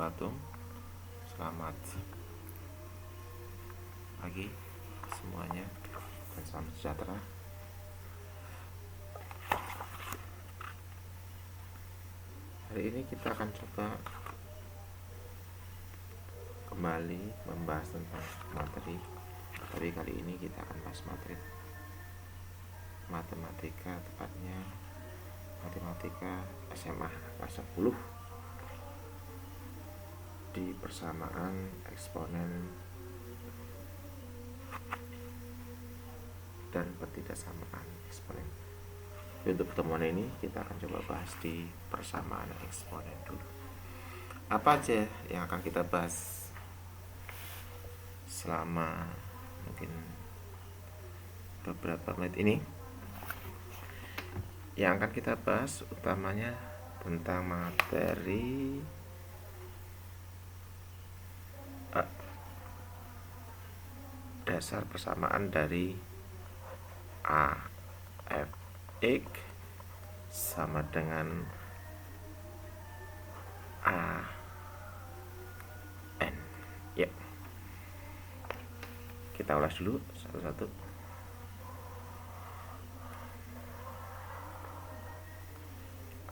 wabarakatuh. Selamat pagi semuanya dan salam sejahtera. Hari ini kita akan coba kembali membahas tentang materi. Tapi kali ini kita akan bahas materi matematika, tepatnya matematika SMA kelas 10 di persamaan eksponen dan ketidaksamaan eksponen. Untuk pertemuan ini kita akan coba bahas di persamaan eksponen dulu. Apa aja yang akan kita bahas selama mungkin beberapa menit ini? Yang akan kita bahas utamanya tentang materi dasar persamaan dari A F X sama dengan A N. Ya, kita ulas dulu satu-satu.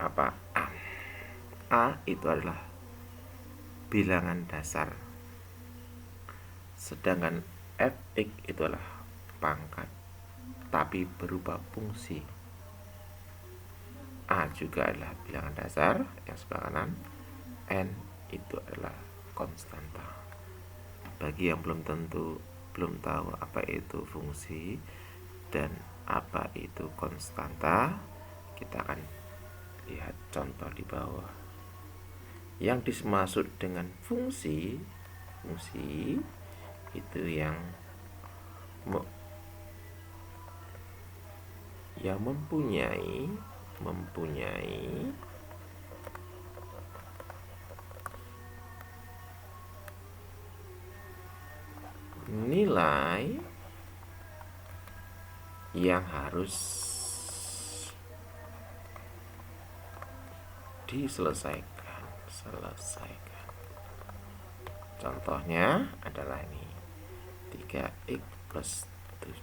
Apa A? A itu adalah bilangan dasar, sedangkan Fx itu adalah pangkat tapi berupa fungsi. A juga adalah bilangan dasar yang sebelah kanan. N itu adalah konstanta. Bagi yang belum tahu apa itu fungsi dan apa itu konstanta, kita akan lihat contoh di bawah. Yang dimaksud dengan fungsi itu yang mempunyai nilai yang harus diselesaikan. Contohnya adalah ini 3x plus 7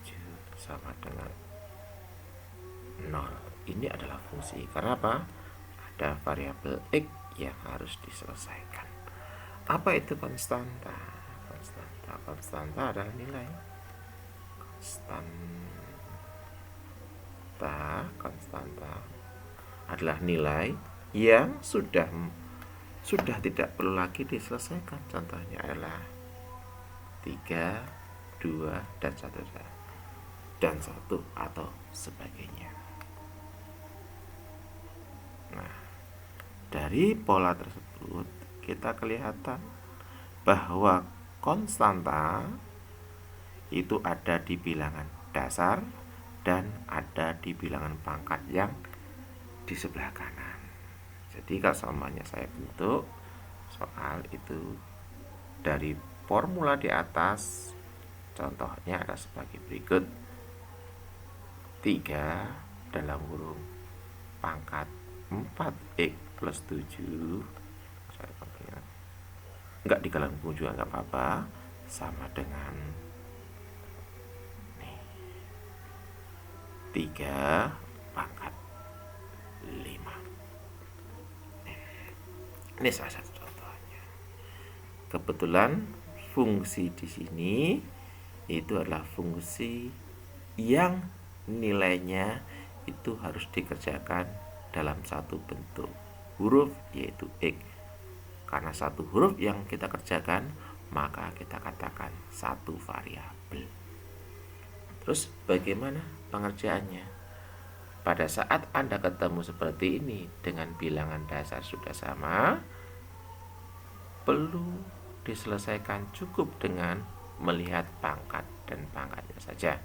sama dengan 0. Ini adalah fungsi. Karena apa? Ada variabel x yang harus diselesaikan. Apa itu konstanta? Konstanta adalah nilai. Konstanta adalah nilai yang sudah tidak perlu lagi diselesaikan. Contohnya adalah 3, 2, dan 1 atau sebagainya. Nah, dari pola tersebut kita kelihatan bahwa konstanta itu ada di bilangan dasar dan ada di bilangan pangkat yang di sebelah kanan. Jadi kalau semuanya saya bentuk soal itu dari formula di atas, contohnya ada sebagai berikut. 3 dalam kurung pangkat 4x plus 7, saya pakai enggak di dalam kurung juga enggak apa-apa, sama dengan 3 pangkat 5. Ini salah satu contohnya. Kebetulan fungsi di sini itu adalah fungsi yang nilainya itu harus dikerjakan dalam satu bentuk huruf, yaitu x. Karena satu huruf yang kita kerjakan, maka kita katakan satu variabel. Terus bagaimana pengerjaannya? Pada saat Anda ketemu seperti ini dengan bilangan dasar sudah sama, perlu diselesaikan cukup dengan melihat pangkat dan pangkatnya saja.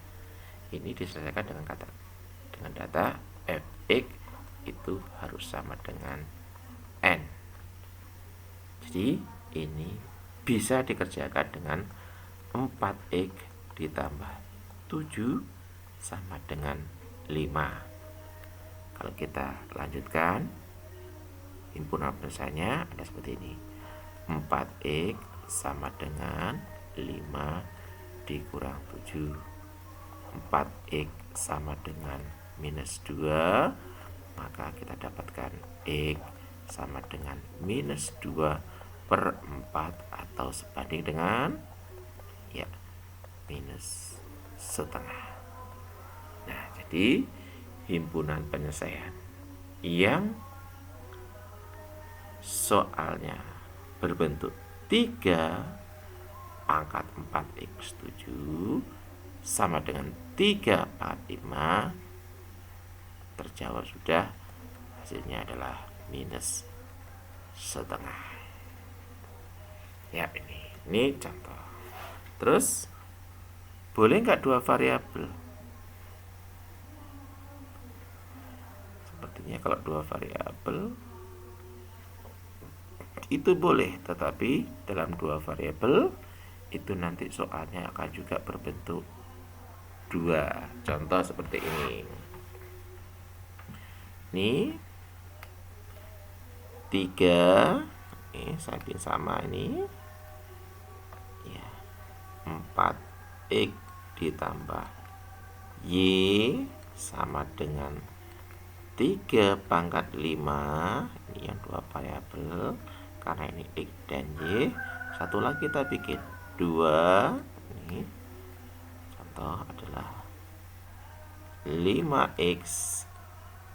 Ini diselesaikan dengan data fx itu harus sama dengan n. Jadi ini bisa dikerjakan dengan 4x ditambah 7 sama dengan 5. Kalau kita lanjutkan, himpunan penyelesaiannya ada seperti ini. 4x sama dengan 5 dikurang 7. 4x sama dengan minus 2, maka kita dapatkan x sama dengan minus 2 per 4 atau sebanding dengan ya minus setengah. Nah, jadi himpunan penyelesaian yang soalnya berbentuk 3 pangkat 4x 7 sama dengan 3 pangkat 5, terjawab sudah, hasilnya adalah minus setengah. Ya, ini contoh. Terus boleh nggak 2 variabel? Sepertinya kalau 2 variabel itu boleh, tetapi dalam 2 variabel itu nanti soalnya akan juga berbentuk 2. Contoh seperti ini. Ini 3 ini samping sama ini ya, 4x ditambah y sama dengan 3 pangkat 5. Ini yang 2 variabel karena ini x dan y. Satu lagi kita bikin 2. Ini contoh adalah 5x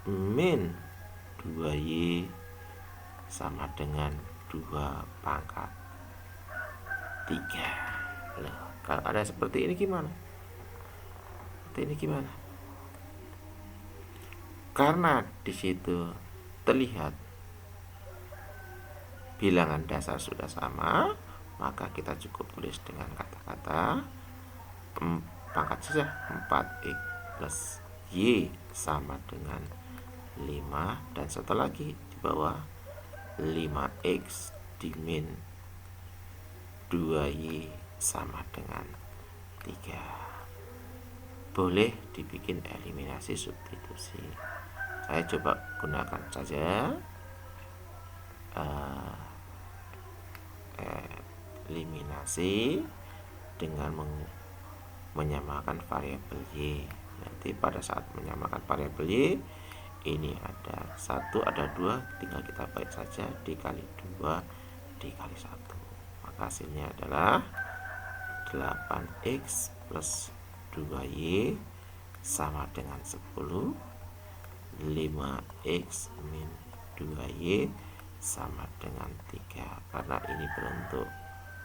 min 2y sama dengan 2 pangkat 3. Loh, kalau ada seperti ini gimana? Seperti ini gimana? Karena di situ terlihat bilangan dasar sudah sama, maka kita cukup tulis dengan kata-kata pangkat saja 4x plus y sama dengan 5, dan satu lagi di bawah 5x dimin 2y sama dengan 3. Boleh dibikin eliminasi substitusi. Saya coba gunakan saja eliminasi dengan menyamakan variabel y. Nanti pada saat menyamakan variabel y, ini ada 1, ada 2, tinggal kita balik saja, dikali 2 dikali 1, maka hasilnya adalah 8x plus 2y sama dengan 10. 5x min 2y sama dengan 3. Karena ini bentuk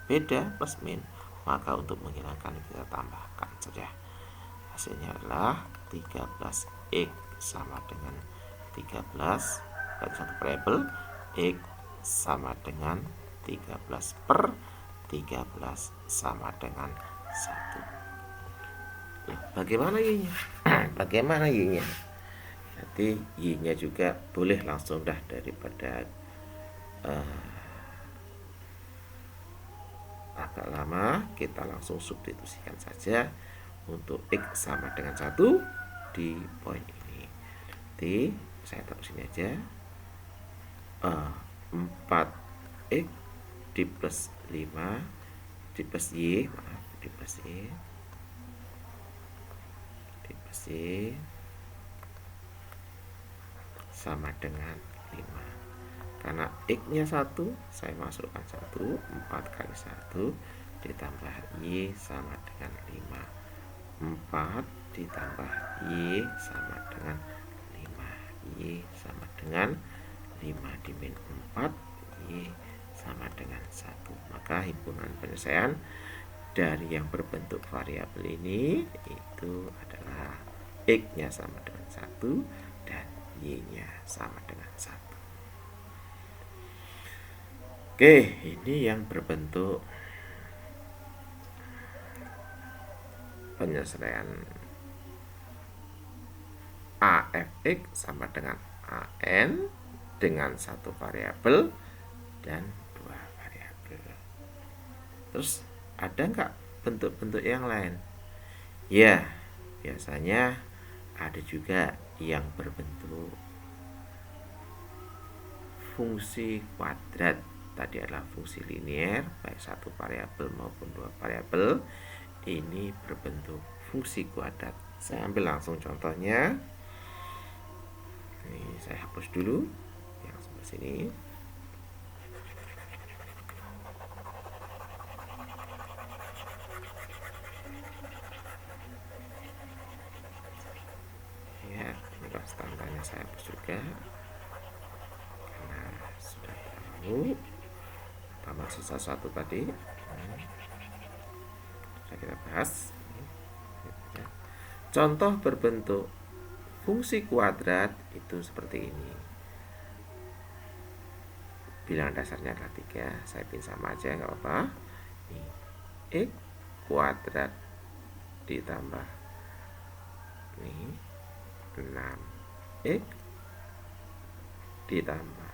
beda plus min, maka untuk menghilangkan kita tambahkan saja. Hasilnya adalah 13x sama dengan 13, dari satu variabel x sama dengan 13 per 13 sama dengan 1. Bagaimana y-nya? Bagaimana y-nya? Nanti y-nya juga boleh langsung dah, daripada agak lama, kita langsung substitusikan saja untuk x sama dengan 1 di poin ini. Nanti saya taruh sini aja, 4x di plus 5 di plus y, maaf, di plus y, di plus y sama dengan 5. Karena x nya 1, saya masukkan 1, 4 kali 1 ditambah y sama dengan 5. 4 ditambah y sama dengan 5. Y sama dengan 5 dimin 4, y sama dengan 1. Maka himpunan penyelesaian dari yang berbentuk variabel ini itu adalah x nya sama dengan 1 dan y nya sama dengan 1. Oke, ini yang berbentuk penyelesaian AFX sama dengan AN dengan satu variabel dan 2 variabel. Terus ada nggak bentuk-bentuk yang lain? Ya, biasanya ada juga yang berbentuk fungsi kuadrat tadi adalah fungsi linear, baik satu variabel maupun dua variabel, ini berbentuk fungsi kuadrat. Saya ambil langsung contohnya. Ini saya hapus dulu yang sebelah sini. Ya, untuk standarnya saya hapus juga karena sudah tahu tambah sisa satu tadi. Sudah kita bahas. Contoh berbentuk fungsi kuadrat itu seperti ini. Bilangan dasarnya adalah 3. Saya pilih sama aja, nggak apa-apa. X kuadrat ditambah ini 6x ditambah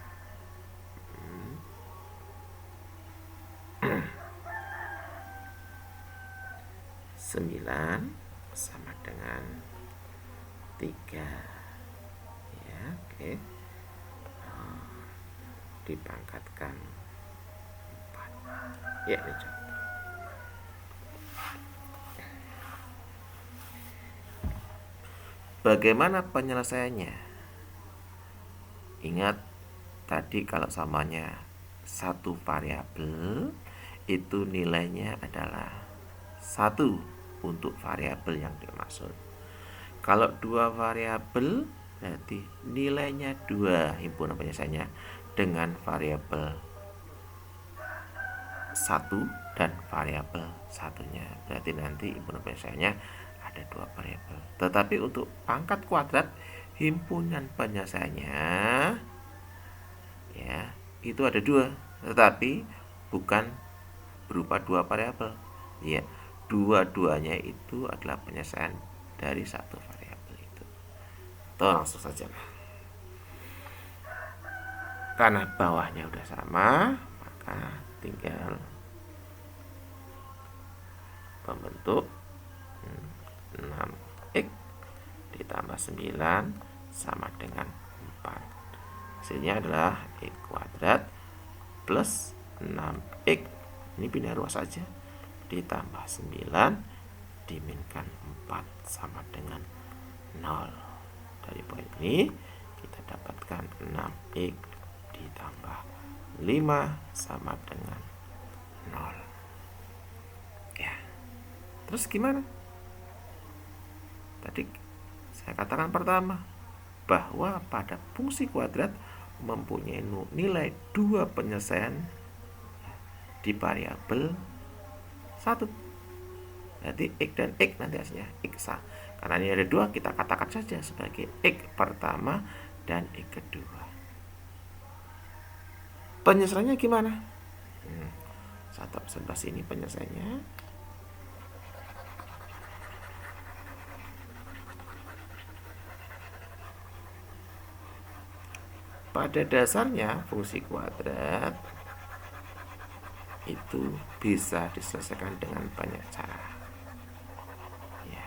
9 sama dengan 3 ya, oke. Dipangkatkan 4 ya, ini contoh. Bagaimana penyelesaiannya? Ingat tadi kalau samanya satu variabel itu nilainya adalah 1 untuk variabel yang dimaksud. Kalau dua variabel berarti nilainya 2 himpunan penyelesaiannya dengan variabel 1 dan variabel satunya. Berarti nanti himpunan penyelesaiannya ada 2 variabel. Tetapi untuk pangkat kuadrat himpunan penyelesaiannya ya itu ada 2, tetapi bukan berupa 2 variabel. Ya, dua-duanya itu adalah penyelesaian dari satu variabel itu. Tuh, langsung saja. Karena bawahnya udah sama, maka tinggal membentuk 6x ditambah 9 sama dengan 4. Hasilnya adalah x kuadrat plus 6x, ini pindah ruas saja, ditambah 9 diminkan 4 sama dengan 0. Dari poin ini kita dapatkan 6x ditambah 5 sama dengan 0 ya. Terus gimana? Tadi saya katakan pertama bahwa pada fungsi kuadrat mempunyai nilai 2 penyelesaian di variabel 1. Berarti x dan x nanti hasilnya x. Karena ini ada 2, kita katakan saja sebagai x pertama dan x kedua. Penyelesaiannya gimana? Saya sebelah sini penyelesaiannya. Pada dasarnya fungsi kuadrat itu bisa diselesaikan dengan banyak cara ya.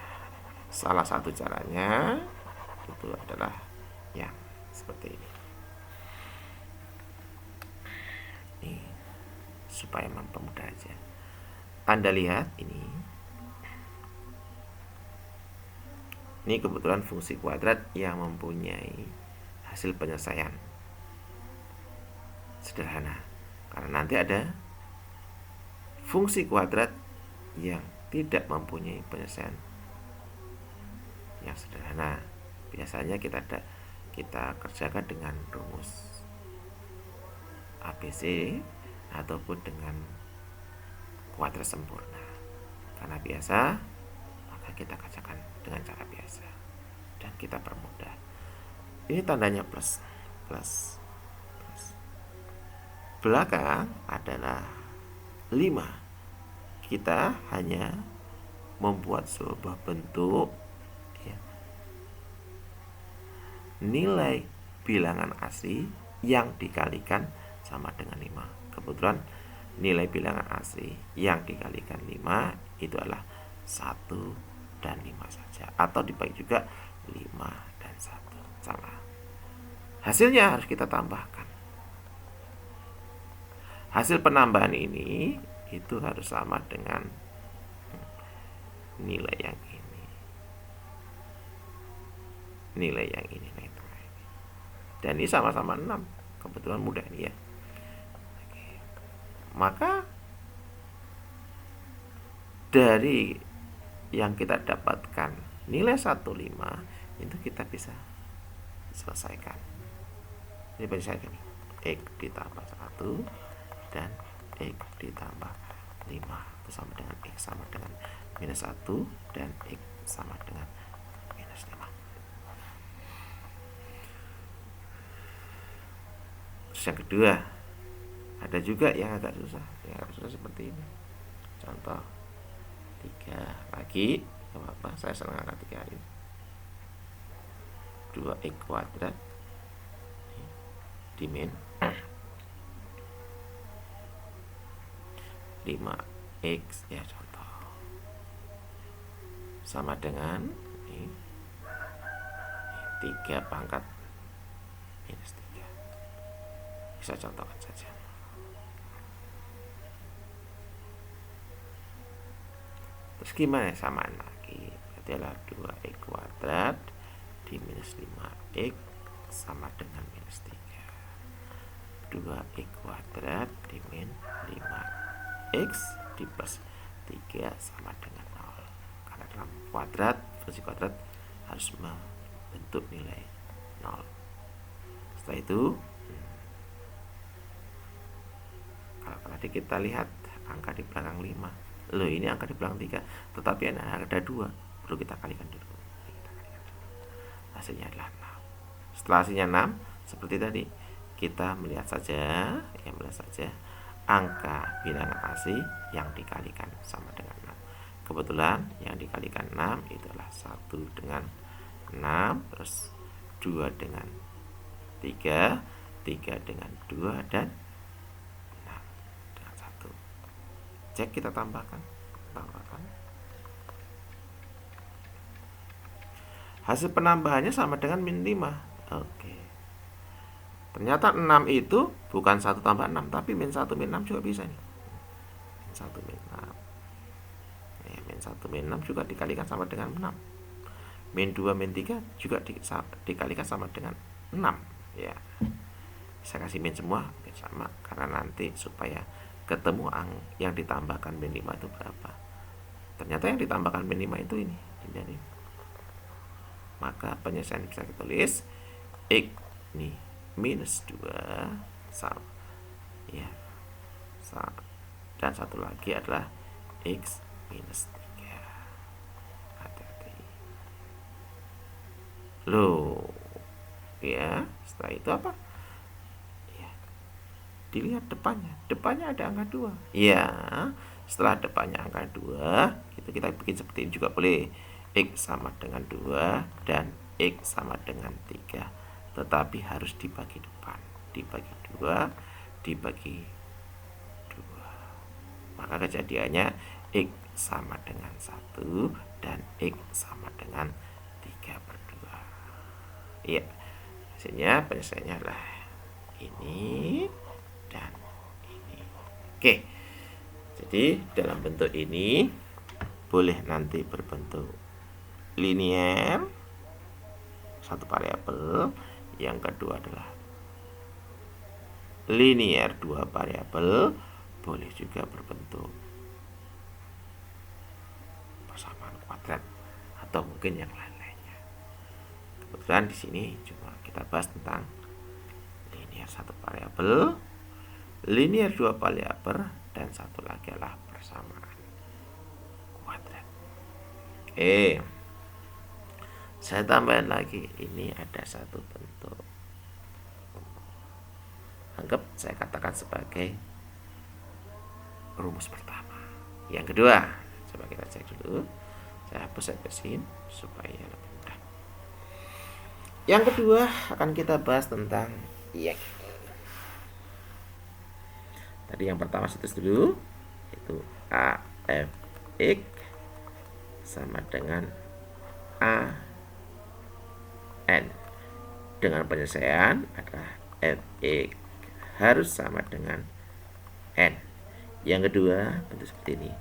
Salah satu caranya itu adalah yang seperti ini. Nih, supaya mempermudah aja. Anda lihat ini kebetulan fungsi kuadrat yang mempunyai hasil penyelesaian sederhana. Karena nanti ada fungsi kuadrat yang tidak mempunyai penyelesaian yang sederhana. Biasanya kita kerjakan dengan rumus ABC ataupun dengan kuadrat sempurna. Karena biasa, maka kita kerjakan dengan cara biasa dan kita permudah. Ini tandanya plus. Belakang adalah 5. Kita hanya membuat sebuah bentuk ya, nilai bilangan asli yang dikalikan sama dengan 5. Kebetulan nilai bilangan asli yang dikalikan 5 itu adalah 1 dan 5 saja, atau dibagi juga 5 dan 1 sama. Hasilnya harus kita tambahkan. hasil penambahan ini itu harus sama dengan nilai yang ini. Nilai yang ini. Dan ini sama-sama 6. Kebetulan mudah ini ya. Oke. Maka dari yang kita dapatkan nilai 15 itu kita bisa selesaikan. Ini bisa gini. X ditambah 1 dan X ditambah 5 itu sama dengan X sama dengan minus 1 dan X sama dengan minus 5. Terus yang kedua, ada juga yang agak susah. Yang agak susah seperti ini. Contoh 3 lagi, gak apa-apa, saya senang angka 3 ini. 2x kuadrat dimin 5x ya, contoh sama dengan ini 3 pangkat minus 3. Bisa contohkan saja. Terus gimana? Samaan lagi. Berarti adalah 2x kuadrat di minus 5x sama dengan minus 3. 2x kuadrat di min 5x di plus 3 sama dengan 0. Karena dalam kuadrat, fungsi kuadrat harus membentuk nilai 0. Setelah itu, kalau tadi kita lihat angka di belakang 5, loh ini angka di belakang 3, tetapi ada 2, perlu kita kalikan dulu. Hasilnya adalah 6. Setelah hasilnya 6, seperti tadi, kita melihat saja angka bilangan asli yang dikalikan sama dengan 6. Kebetulan yang dikalikan 6 itulah 1 dengan 6, terus 2 dengan 3, 3 dengan 2, dan 6 dengan 1. Cek, kita tambahkan. Hasil penambahannya sama dengan min 5. Oke. Ternyata 6 itu bukan 1 tambah 6, tapi min 1 min 6 juga bisa nih. Min 1 min 6. Ya, min 1 min 6 juga dikalikan sama dengan 6. Min 2 min 3 juga dikalikan sama dengan 6. Ya. Bisa kasih min semua, sama, karena nanti supaya ketemu yang ditambahkan min 5 itu berapa. Ternyata yang ditambahkan min 5 itu ini. Jadi, maka penyelesaian bisa kita tulis X nih minus 2 sama ya, dan satu lagi adalah X minus 3. Hati-hati loh ya. Setelah itu apa ya, dilihat depannya ada angka 2 ya. Setelah depannya angka 2 itu kita bikin seperti ini juga boleh. X sama dengan 2 dan X sama dengan 3, tetapi harus dibagi depan, dibagi 2, dibagi 2. Maka kejadiannya X sama dengan 1 dan X sama dengan 3/2. Iya, hasilnya penyelesaiannya adalah ini dan ini. Oke, jadi dalam bentuk ini boleh nanti berbentuk linear, satu variabel. Yang kedua adalah linear 2 variabel, boleh juga berbentuk persamaan kuadrat atau mungkin yang lain-lainnya. Kebetulan di sini cuma kita bahas tentang linear 1 variabel, linear 2 variabel, dan satu lagi adalah persamaan kuadrat. Oke, saya tambahin lagi, ini ada satu bentuk, anggap saya katakan sebagai rumus pertama. Yang kedua, coba kita cek dulu. Saya hapus, saya bersihin supaya lebih mudah. Yang kedua akan kita bahas tentang yang tadi. Yang pertama situs dulu, itu AFX sama dengan AN, dengan penyelesaian adalah FX harus sama dengan Yang kedua bentuk seperti ini.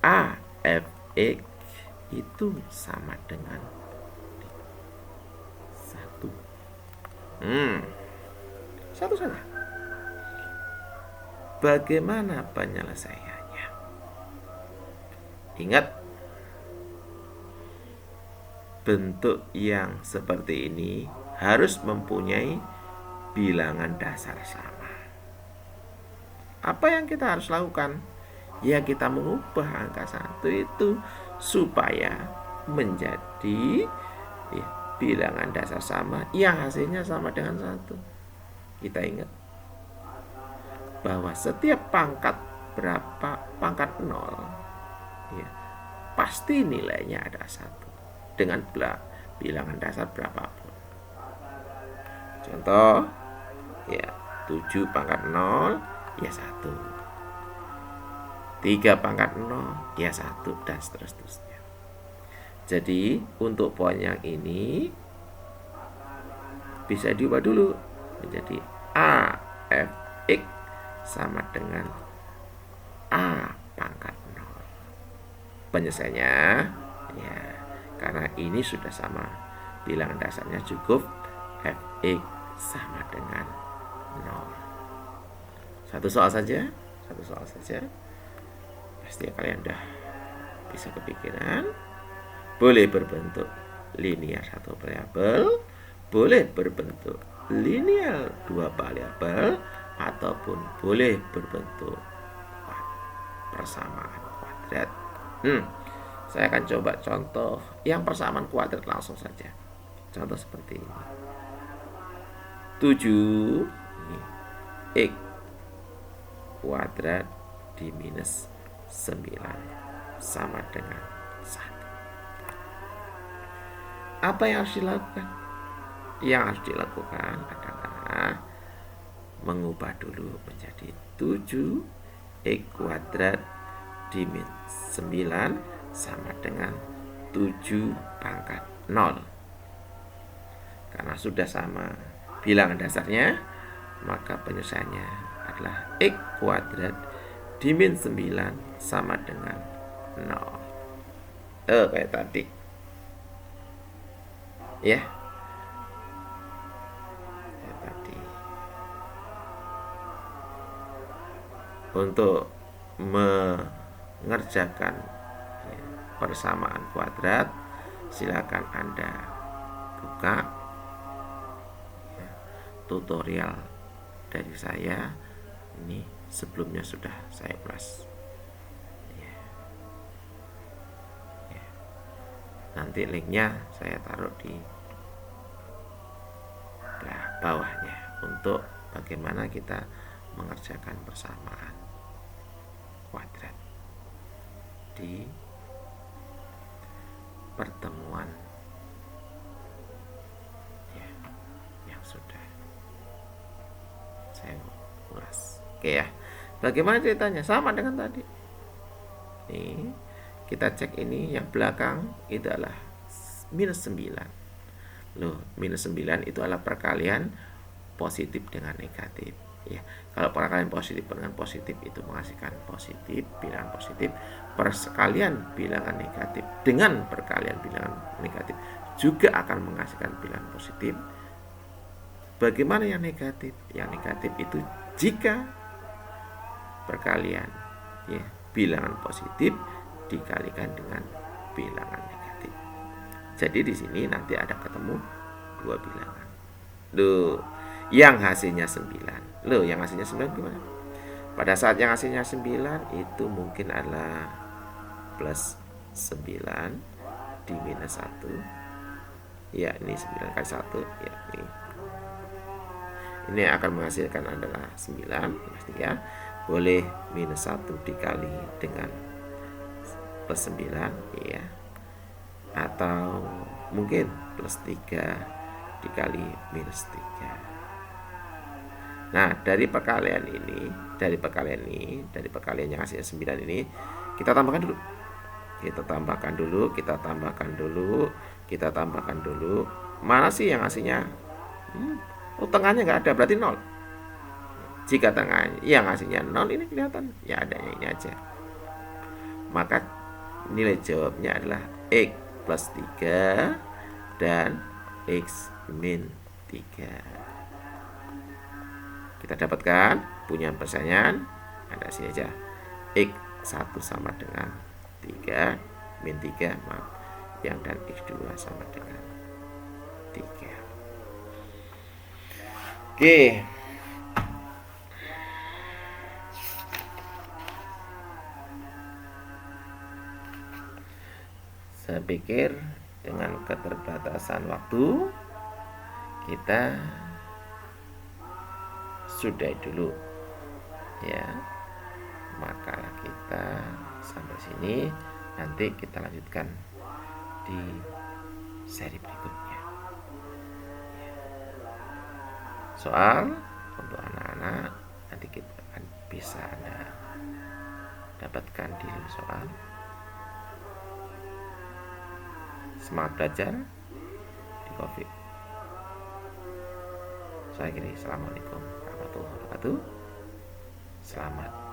A F X itu sama dengan 1. Satu saja. Bagaimana penyelesaiannya? Ingat, bentuk yang seperti ini harus mempunyai bilangan dasar sama. Apa yang kita harus lakukan? Ya, kita mengubah angka 1 itu supaya menjadi bilangan dasar sama yang hasilnya sama dengan 1. Kita ingat bahwa setiap pangkat berapa, pangkat 0 ya, pasti nilainya ada 1 dengan bilangan dasar berapapun. Contoh ya, 7 pangkat 0 ya 1, 3 pangkat 0 ya 1, dan seterusnya. Jadi untuk poin yang ini bisa diubah dulu menjadi A F X sama dengan A pangkat 0. Penyelesaiannya ya, karena ini sudah sama bilangan dasarnya, cukup Fx sama dengan 0. Satu soal saja. Pasti kalian udah bisa kepikiran. Boleh berbentuk linear 1 variabel, boleh berbentuk linear 2 variabel, ataupun boleh berbentuk persamaan kuadrat. Saya akan coba contoh yang persamaan kuadrat langsung saja. Contoh seperti ini. 7 X kuadrat diminus 9 sama dengan 1. Apa yang harus dilakukan? Yang harus dilakukan adalah mengubah dulu menjadi 7 X kuadrat diminus 9 sama dengan 7 pangkat 0. Karena sudah sama bilangan dasarnya, maka penyelesaiannya adalah X kuadrat diminus 9 sama dengan 0. Kayak tadi ya, kayak tadi. Untuk mengerjakan persamaan kuadrat, silakan Anda buka tutorial dari saya. Ini sebelumnya sudah saya ulas. Nanti linknya saya taruh di bawahnya untuk bagaimana kita mengerjakan persamaan kuadrat di pertemuan ya, yang sudah saya ulas. Oke ya, bagaimana ceritanya? Sama dengan tadi. Nih, kita cek ini yang belakang itu adalah minus 9. Loh, minus 9 itu adalah perkalian positif dengan negatif ya. Kalau perkalian positif dengan positif itu menghasilkan positif, bilangan positif. Perkalian bilangan negatif dengan perkalian bilangan negatif juga akan menghasilkan bilangan positif. Bagaimana yang negatif? Yang negatif itu jika perkalian ya, bilangan positif dikalikan dengan bilangan negatif. Jadi di sini nanti ada ketemu 2 bilangan. Loh, yang hasilnya 9. Loh, yang hasilnya 9 gimana? Pada saat yang hasilnya 9 itu mungkin adalah plus 9 di minus 1. Ya, ini 9 kali 1 ya, ini. Ini akan menghasilkan adalah 9 plus 3. Boleh minus 1 dikali dengan plus 9 ya, atau mungkin plus 3 dikali minus 3. Nah, dari perkalian yang hasilnya 9 ini kita tambahkan dulu. Mana sih yang hasilnya? Tengahnya nggak ada, berarti 0. Jika tengah yang hasilnya 0 ini kelihatan, ya adanya ini aja. Maka nilai jawabnya adalah X plus 3 dan X min 3. Kita dapatkan punya persaingan, ada sini aja. X1 sama dengan 3 min 3, maaf, yang dan X2 sama dengan 3. Oke. Saya pikir dengan keterbatasan waktu kita sudahi dulu ya makalah kita sampai sini. Nanti kita lanjutkan di seri berikutnya. Soal untuk anak-anak nanti kita akan bisa Anda dapatkan di soal. Semangat belajar di COVID. Saya akhiri. Assalamualaikum warahmatullahi wabarakatuh. Selamat